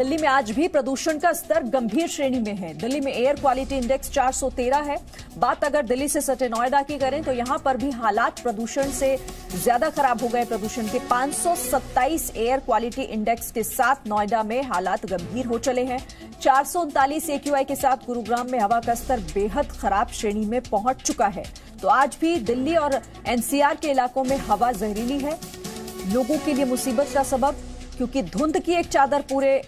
दिल्ली में आज भी प्रदूषण का स्तर गंभीर श्रेणी में है। दिल्ली में एयर क्वालिटी इंडेक्स 413 है। बात अगर दिल्ली से सटे नोएडा की करें तो यहां पर भी हालात प्रदूषण से ज्यादा खराब हो गए। प्रदूषण के 527 एयर क्वालिटी इंडेक्स के साथ नोएडा में हालात गंभीर हो चले हैं। 439 AQI के साथ गुरुग्राम में हवा का स्तर बेहद खराब श्रेणी में पहुंच चुका है। तो आज भी दिल्ली और NCR के इलाकों में हवा जहरीली है, लोगों के लिए मुसीबत का सबब, क्योंकि धुंध की एक चादर पूरे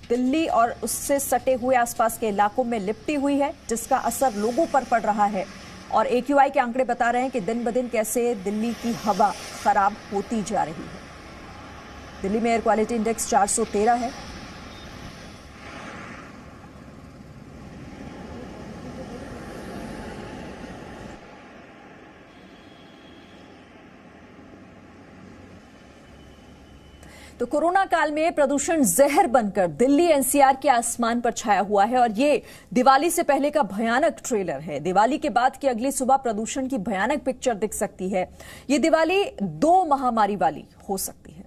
दिल्ली और उससे सटे हुए आसपास के इलाकों में लिपटी हुई है, जिसका असर लोगों पर पड़ रहा है। और AQI के आंकड़े बता रहे हैं कि दिन ब दिन कैसे दिल्ली की हवा खराब होती जा रही है। दिल्ली में एयर क्वालिटी इंडेक्स 413 है। तो कोरोना काल में प्रदूषण जहर बनकर दिल्ली NCR के आसमान पर छाया हुआ है और ये दिवाली से पहले का भयानक ट्रेलर है। दिवाली के बाद की अगली सुबह प्रदूषण की भयानक पिक्चर दिख सकती है। ये दिवाली 2 महामारी वाली हो सकती है।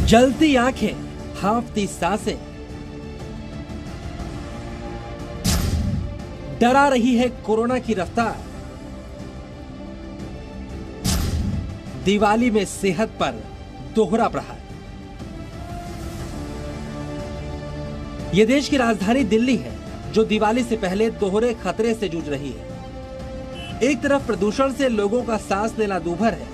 जलती आंखें, हांफती सांसें, डरा रही है कोरोना की रफ्तार। दिवाली में सेहत पर दोहरा प्रहार। यह देश की राजधानी दिल्ली है, जो दिवाली से पहले दोहरे खतरे से जूझ रही है। एक तरफ प्रदूषण से लोगों का सांस लेना दूभर है,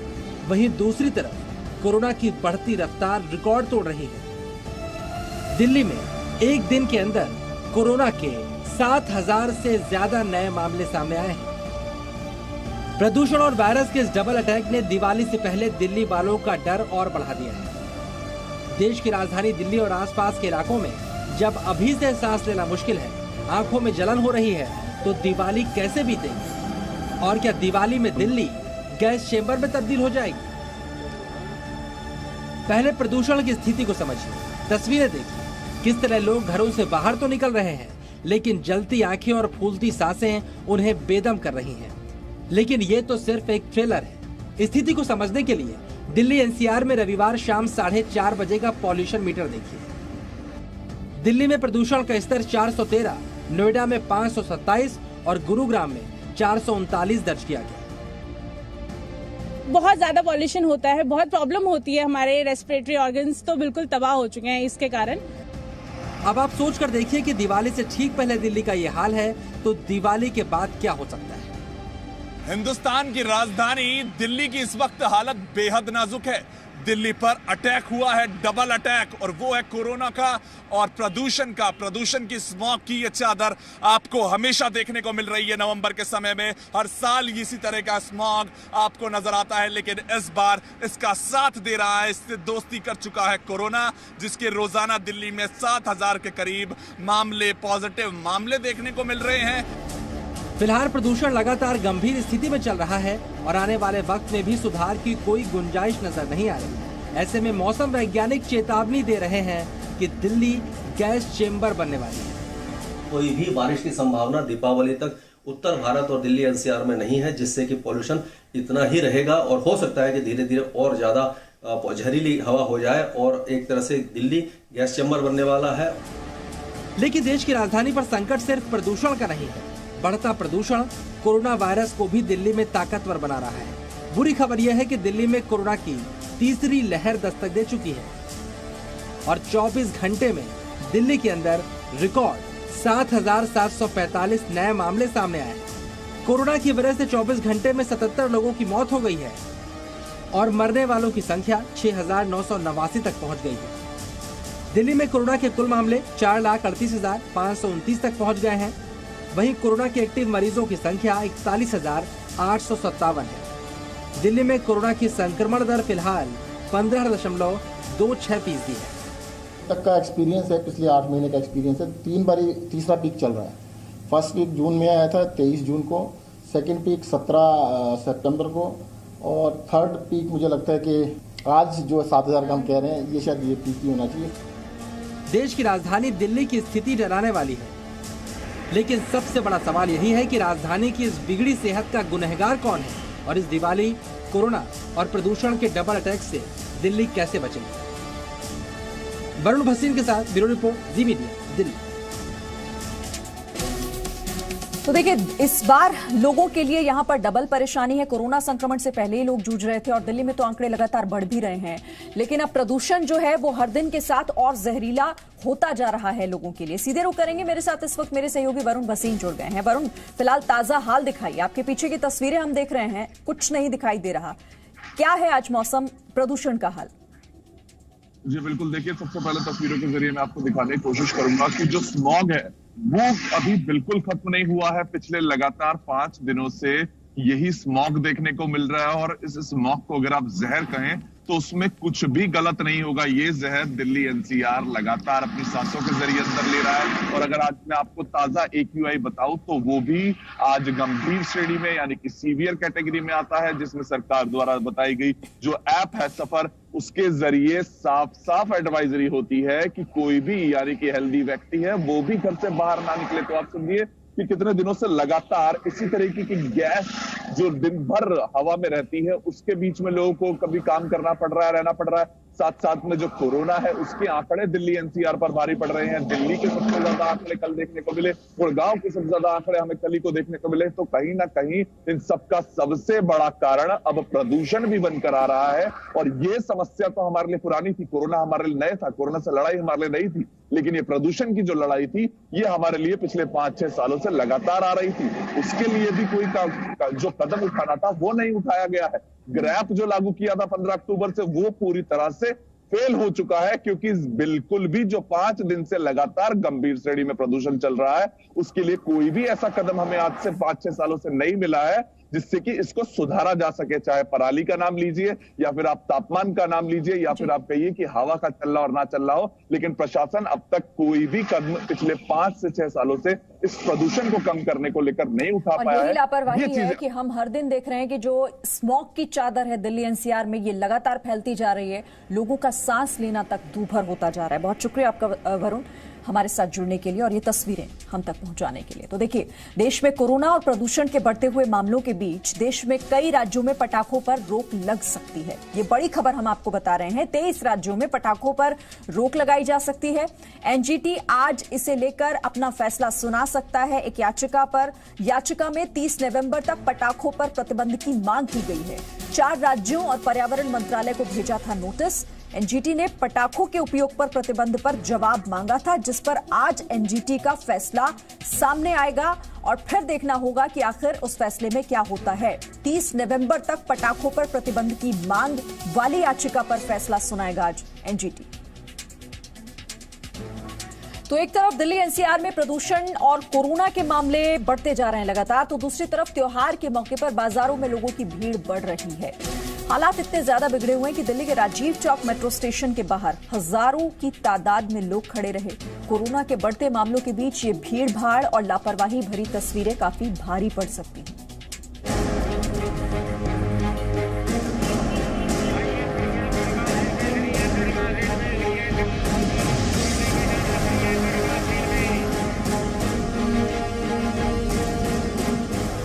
वहीं दूसरी तरफ कोरोना की बढ़ती रफ्तार रिकॉर्ड तोड़ रही है। दिल्ली में एक दिन के अंदर कोरोना के 7,000 से ज्यादा नए मामले सामने आए हैं। प्रदूषण और वायरस के इस डबल अटैक ने दिवाली से पहले दिल्ली वालों का डर और बढ़ा दिया है। देश की राजधानी दिल्ली और आसपास के इलाकों में जब अभी से सांस लेना मुश्किल है, आंखों में जलन हो रही है, तो दिवाली कैसे बीतेगी? और क्या दिवाली में दिल्ली गैस चेंबर में तब्दील हो जाएगी? पहले प्रदूषण की स्थिति को समझिए, तस्वीरें देखिए। किस तरह लोग घरों से बाहर तो निकल रहे हैं, लेकिन जलती आंखें और फूलती सांसें उन्हें बेदम कर रही हैं। लेकिन ये तो सिर्फ एक ट्रेलर है। स्थिति को समझने के लिए दिल्ली NCR में रविवार शाम 4:30 बजे का पॉल्यूशन मीटर देखिए। दिल्ली में प्रदूषण का स्तर 413, नोएडा में 527 और गुरुग्राम में 439 दर्ज किया गया। बहुत ज्यादा पॉल्यूशन होता है, बहुत प्रॉब्लम होती है। हमारे रेस्पिरेटरी ऑर्गन्स तो बिल्कुल तबाह हो चुके हैं इसके कारण। अब आप सोच कर देखिए कि दिवाली से ठीक पहले दिल्ली का ये हाल है, तो दिवाली के बाद क्या हो सकता है। हिंदुस्तान की राजधानी दिल्ली की इस वक्त हालत बेहद नाजुक है। दिल्ली पर अटैक हुआ है, डबल अटैक, और वो है कोरोना का और प्रदूषण का। प्रदूषण की स्मॉग की ये चादर आपको हमेशा देखने को मिल रही है। नवंबर के समय में हर साल इसी तरह का स्मॉग आपको नजर आता है, लेकिन इस बार इसका साथ दे रहा है, इससे दोस्ती कर चुका है कोरोना, जिसके रोजाना दिल्ली में 7,000 के करीब मामले, पॉजिटिव मामले देखने को मिल रहे हैं। फिलहाल प्रदूषण लगातार गंभीर स्थिति में चल रहा है और आने वाले वक्त में भी सुधार की कोई गुंजाइश नजर नहीं आ रही। ऐसे में मौसम वैज्ञानिक चेतावनी दे रहे हैं कि दिल्ली गैस चेंबर बनने वाली है। कोई भी बारिश की संभावना दीपावली तक उत्तर भारत और दिल्ली NCR में नहीं है, जिससे कि पॉल्यूशन इतना ही रहेगा और हो सकता है कि धीरे धीरे और ज्यादा जहरीली हवा हो जाए और एक तरह से दिल्ली गैस चेंबर बनने वाला है। लेकिन देश की राजधानी पर संकट सिर्फ प्रदूषण का नहीं है। बढ़ता प्रदूषण कोरोना वायरस को भी दिल्ली में ताकतवर बना रहा है। बुरी खबर यह है कि दिल्ली में कोरोना की तीसरी लहर दस्तक दे चुकी है और 24 घंटे में दिल्ली के अंदर रिकॉर्ड 7,745 नए मामले सामने आए हैं। कोरोना की वजह से 24 घंटे में 77 लोगों की मौत हो गई है और मरने वालों की संख्या 6,989 तक पहुंच गई है। दिल्ली में कोरोना के कुल मामले 4,38,529 तक पहुंच गए हैं। वहीं कोरोना के एक्टिव मरीजों की संख्या 41,857 है। दिल्ली में कोरोना की संक्रमण दर फिलहाल 15.26% है। तक का एक्सपीरियंस है, पिछले 8 महीने का एक्सपीरियंस है। 3 बार तीसरा पीक चल रहा है। फर्स्ट पीक जून में आया था 23 जून को, सेकंड पीक 17 सितंबर को और थर्ड पीक मुझे लगता है कि आज जो 7,000 का हम कह रहे हैं, ये शायद ये पीक ही होना चाहिए। देश की राजधानी दिल्ली की स्थिति डराने वाली है। लेकिन सबसे बड़ा सवाल यही है कि राजधानी की इस बिगड़ी सेहत का गुनहगार कौन है और इस दिवाली कोरोना और प्रदूषण के डबल अटैक से दिल्ली कैसे बचेगी। वरुण भसीन के साथ ब्यूरो रिपोर्ट, जी मीडिया, दिल्ली। तो देखिए, इस बार लोगों के लिए यहां पर डबल परेशानी है। कोरोना संक्रमण से पहले ही लोग जूझ रहे थे और दिल्ली में तो आंकड़े लगातार बढ़ भी रहे हैं, लेकिन अब प्रदूषण जो है वो हर दिन के साथ और जहरीला होता जा रहा है लोगों के लिए। सीधे रुख करेंगे, मेरे साथ इस वक्त मेरे सहयोगी वरुण भसीन जुड़ गए हैं। वरुण, फिलहाल ताजा हाल दिखाइए। आपके पीछे की तस्वीरें हम देख रहे हैं, कुछ नहीं दिखाई दे रहा। क्या है आज मौसम, प्रदूषण का हाल? जी बिल्कुल, देखिए सबसे पहले तस्वीरों के जरिए मैं आपको दिखाने की कोशिश करूंगा कि जो स्मॉग है वो अभी बिल्कुल खत्म नहीं हुआ है। पिछले लगातार 5 दिनों से यही स्मॉग देखने को मिल रहा है और इस स्मॉग को अगर आप जहर कहें तो उसमें कुछ भी गलत नहीं होगा। ये जहर दिल्ली एनसीआर लगातार अपनी सांसों के जरिए अंदर ले रहा है। और अगर आज मैं आपको ताजा AQI बताऊं तो वो भी आज गंभीर श्रेणी में यानी कि सीवियर कैटेगरी में आता है, जिसमें सरकार द्वारा बताई गई जो ऐप है सफर, उसके जरिए साफ साफ एडवाइजरी होती है कि कोई भी यानी कि हेल्दी व्यक्ति है वो भी घर से बाहर ना निकले। तो आप समझिए कि कितने दिनों से लगातार इसी तरीके की गैस जो दिन भर हवा में रहती है उसके बीच में लोगों को कभी काम करना पड़ रहा है, रहना पड़ रहा है। साथ साथ में जो कोरोना है उसके आंकड़े दिल्ली एनसीआर पर भारी पड़ रहे हैं। दिल्ली के सबसे ज्यादा आंकड़े कल देखने को मिले, गुड़गांव के सबसे ज्यादा आंकड़े हमें कल ही को देखने को मिले। तो कहीं ना कहीं इन सबका सबसे बड़ा कारण अब प्रदूषण भी बनकर आ रहा है। और ये समस्या तो हमारे लिए पुरानी थी, कोरोना हमारे लिए नया था, कोरोना से लड़ाई हमारे लिए नहीं थी, लेकिन ये प्रदूषण की जो लड़ाई थी ये हमारे लिए पिछले 5-6 सालों से लगातार आ रही थी। उसके लिए भी कोई जो कदम उठाना था वो नहीं उठाया गया है। ग्रैप जो लागू किया था 15 अक्टूबर से वो पूरी तरह से फेल हो चुका है, क्योंकि बिल्कुल भी जो 5 दिन से लगातार गंभीर श्रेणी में प्रदूषण चल रहा है उसके लिए कोई भी ऐसा कदम हमें आज से 5-6 सालों से नहीं मिला है जिससे कि इसको सुधारा जा सके। चाहे पराली का नाम लीजिए या फिर आप तापमान का नाम लीजिए या फिर आप कहिए कि हवा का चल रहा और ना चल रहा हो, लेकिन प्रशासन अब तक कोई भी कदम पिछले 5 से 6 सालों से इस प्रदूषण को कम करने को लेकर नहीं उठा पाया है। यही लापरवाही है कि हम हर दिन देख रहे हैं कि जो स्मॉग की चादर है दिल्ली एनसीआर में ये लगातार फैलती जा रही है, लोगों का सांस लेना तक दूभर होता जा रहा है। बहुत शुक्रिया आपका वरुण, हमारे साथ जुड़ने के लिए और ये तस्वीरें हम तक पहुंचाने के लिए। तो देखिए, देश में कोरोना और प्रदूषण के बढ़ते हुए मामलों के बीच देश में कई राज्यों में पटाखों पर रोक लग सकती है। ये बड़ी खबर हम आपको बता रहे हैं। 23 राज्यों में पटाखों पर रोक लगाई जा सकती है। एनजीटी आज इसे लेकर अपना फैसला सुना सकता है एक याचिका पर। याचिका में 30 नवंबर तक पटाखों पर प्रतिबंध की मांग की गई है। 4 राज्यों और पर्यावरण मंत्रालय को भेजा था नोटिस। एनजीटी ने पटाखों के उपयोग पर प्रतिबंध पर जवाब मांगा था, जिस पर आज एनजीटी का फैसला सामने आएगा और फिर देखना होगा कि आखिर उस फैसले में क्या होता है। 30 नवंबर तक पटाखों पर प्रतिबंध की मांग वाली याचिका पर फैसला सुनाएगा आज एनजीटी। तो एक तरफ दिल्ली एनसीआर में प्रदूषण और कोरोना के मामले बढ़ते जा रहे हैं लगातार, तो दूसरी तरफ त्योहार के मौके पर बाजारों में लोगों की भीड़ बढ़ रही है। हालात इतने ज्यादा बिगड़े हुए हैं कि दिल्ली के राजीव चौक मेट्रो स्टेशन के बाहर हजारों की तादाद में लोग खड़े रहे। कोरोना के बढ़ते मामलों के बीच ये भीड़ भाड़ और लापरवाही भरी तस्वीरें काफी भारी पड़ सकती हैं।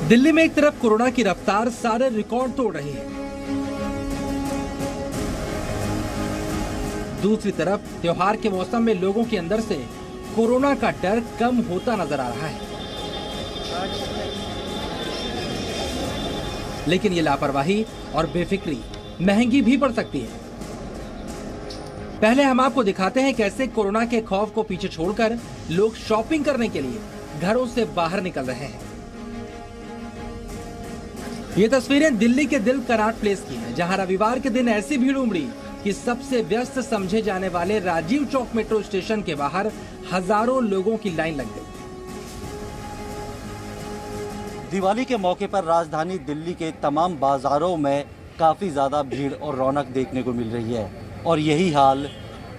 दिल्ली में एक तरफ कोरोना की रफ्तार सारे रिकॉर्ड तोड़ रही है, दूसरी तरफ त्योहार के मौसम में लोगों के अंदर से कोरोना का डर कम होता नजर आ रहा है। लेकिन ये लापरवाही और बेफिक्री महंगी भी पड़ सकती है। पहले हम आपको दिखाते हैं कैसे कोरोना के खौफ को पीछे छोड़कर लोग शॉपिंग करने के लिए घरों से बाहर निकल रहे हैं। ये तस्वीरें दिल्ली के दिल कनाट प्लेस की हैं, जहां रविवार के दिन ऐसी भीड़ उमड़ी कि सबसे व्यस्त समझे जाने वाले राजीव चौक मेट्रो स्टेशन के बाहर हजारों लोगों की लाइन लग गई। दिवाली के मौके पर राजधानी दिल्ली के तमाम बाजारों में काफ़ी ज़्यादा भीड़ और रौनक देखने को मिल रही है और यही हाल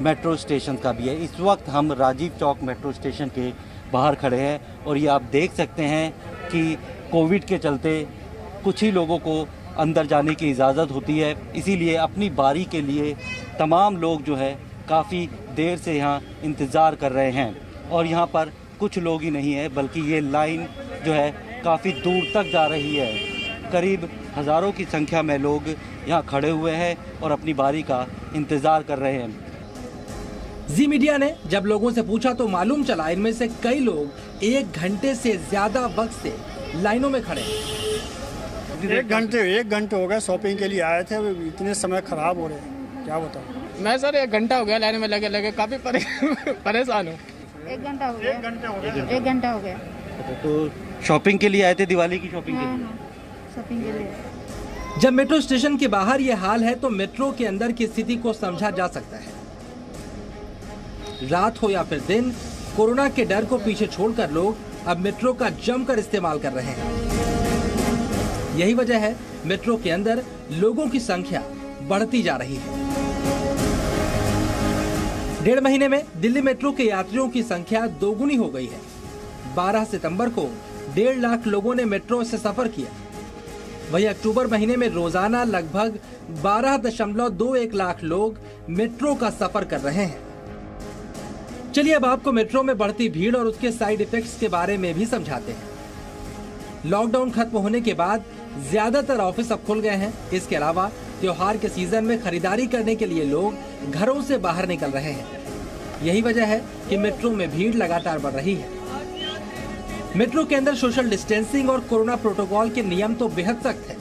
मेट्रो स्टेशन का भी है। इस वक्त हम राजीव चौक मेट्रो स्टेशन के बाहर खड़े हैं और ये आप देख सकते हैं कि कोविड के चलते कुछ ही लोगों को अंदर जाने की इजाज़त होती है, इसीलिए अपनी बारी के लिए तमाम लोग जो है काफ़ी देर से यहाँ इंतज़ार कर रहे हैं। और यहाँ पर कुछ लोग ही नहीं है बल्कि ये लाइन जो है काफ़ी दूर तक जा रही है। करीब हज़ारों की संख्या में लोग यहाँ खड़े हुए हैं और अपनी बारी का इंतज़ार कर रहे हैं। जी मीडिया ने जब लोगों से पूछा तो मालूम चला इनमें से कई लोग 1 घंटे से ज्यादा वक्त से लाइनों में खड़े हैं। एक घंटे हो गए, शॉपिंग के लिए आए थे, इतने समय खराब हो रहे हैं, क्या बताऊं। मैं सर 1 घंटा हो गया लाइन में लगे काफी परेशान हूँ। 1 घंटा हो गया। 1 घंटा हो गया। तो शॉपिंग के लिए आए थे, दिवाली की शॉपिंग के लिए? शॉपिंग के लिए। जब मेट्रो स्टेशन के बाहर ये हाल है तो मेट्रो के अंदर की स्थिति को समझा जा सकता है। रात हो या फिर दिन, कोरोना के डर को पीछे छोड़कर लोग अब मेट्रो का जमकर इस्तेमाल कर रहे हैं। यही वजह है मेट्रो के अंदर लोगों की संख्या बढ़ती जा रही है। 1.5 महीने में दिल्ली मेट्रो के यात्रियों की संख्या दोगुनी हो गई है। 12 सितंबर को 1.5 लाख लोगों ने मेट्रो से सफर किया। वहीं अक्टूबर महीने में रोजाना लगभग 12.21 लाख लोग मेट्रो का सफर कर रहे हैं। चलिए अब आपको मेट्रो में बढ़ती भीड़ और उसके साइड इफेक्ट्स के बारे में भी समझाते हैं। लॉकडाउन खत्म होने के बाद ज्यादातर ऑफिस अब खुल गए हैं। इसके अलावा त्योहार के सीजन में खरीदारी करने के लिए लोग घरों से बाहर निकल रहे हैं। यही वजह है कि मेट्रो में भीड़ लगातार बढ़ रही है। मेट्रो के अंदर सोशल डिस्टेंसिंग और कोरोना प्रोटोकॉल के नियम तो बेहद सख्त है।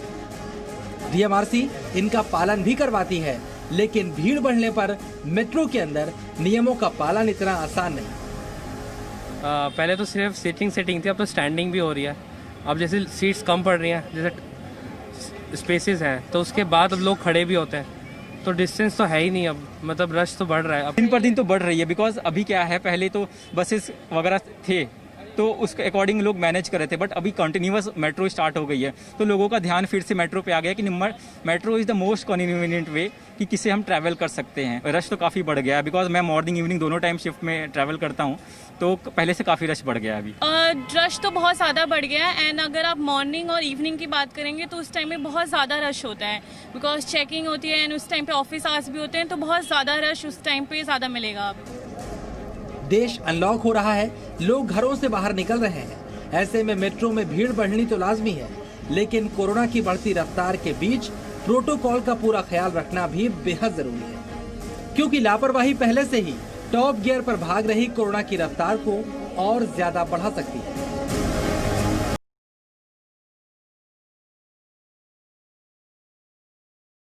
डीएमआरसी इनका पालन भी करवाती है, लेकिन भीड़ बढ़ने पर मेट्रो के अंदर नियमों का पालन इतना आसान नहीं। पहले तो सिर्फ सेटिंग थी, अब तो स्टैंडिंग भी हो रही है। अब जैसे सीट्स कम पड़ रही हैं, जैसे स्पेसेस हैं, तो उसके बाद अब लोग खड़े भी होते हैं, तो डिस्टेंस तो है ही नहीं। अब मतलब रश तो बढ़ रहा है, अब दिन पर दिन तो बढ़ रही है। बिकॉज अभी क्या है, पहले तो बसेस वगैरह थे तो उसके अकॉर्डिंग लोग मैनेज कर रहे थे, बट अभी कंटिन्यूअस मेट्रो स्टार्ट हो गई है तो लोगों का ध्यान फिर से मेट्रो पे आ गया कि metro is the most convenient way कि किससे हम ट्रैवल कर सकते हैं। रश तो काफ़ी बढ़ गया है, बिकॉज मैं मॉर्निंग इवनिंग दोनों टाइम शिफ्ट में ट्रैवल करता हूँ, तो पहले से काफ़ी रश बढ़ गया है अभी। रश तो बहुत ज़्यादा बढ़ गया है। एंड अगर आप मॉर्निंग और इवनिंग की बात करेंगे तो उस टाइम में बहुत ज़्यादा रश होता है, बिकॉज चेकिंग होती है एंड उस टाइम पे ऑफिस आवर्स भी होते हैं, तो बहुत ज़्यादा रश उस टाइम पे ज़्यादा मिलेगा। आप देश अनलॉक हो रहा है, लोग घरों से बाहर निकल रहे हैं। ऐसे में मेट्रो में भीड़ बढ़नी तो लाजमी है, लेकिन कोरोना की बढ़ती रफ्तार के बीच प्रोटोकॉल का पूरा ख्याल रखना भी बेहद जरूरी है, क्योंकि लापरवाही पहले से ही टॉप गियर पर भाग रही कोरोना की रफ्तार को और ज्यादा बढ़ा सकती है।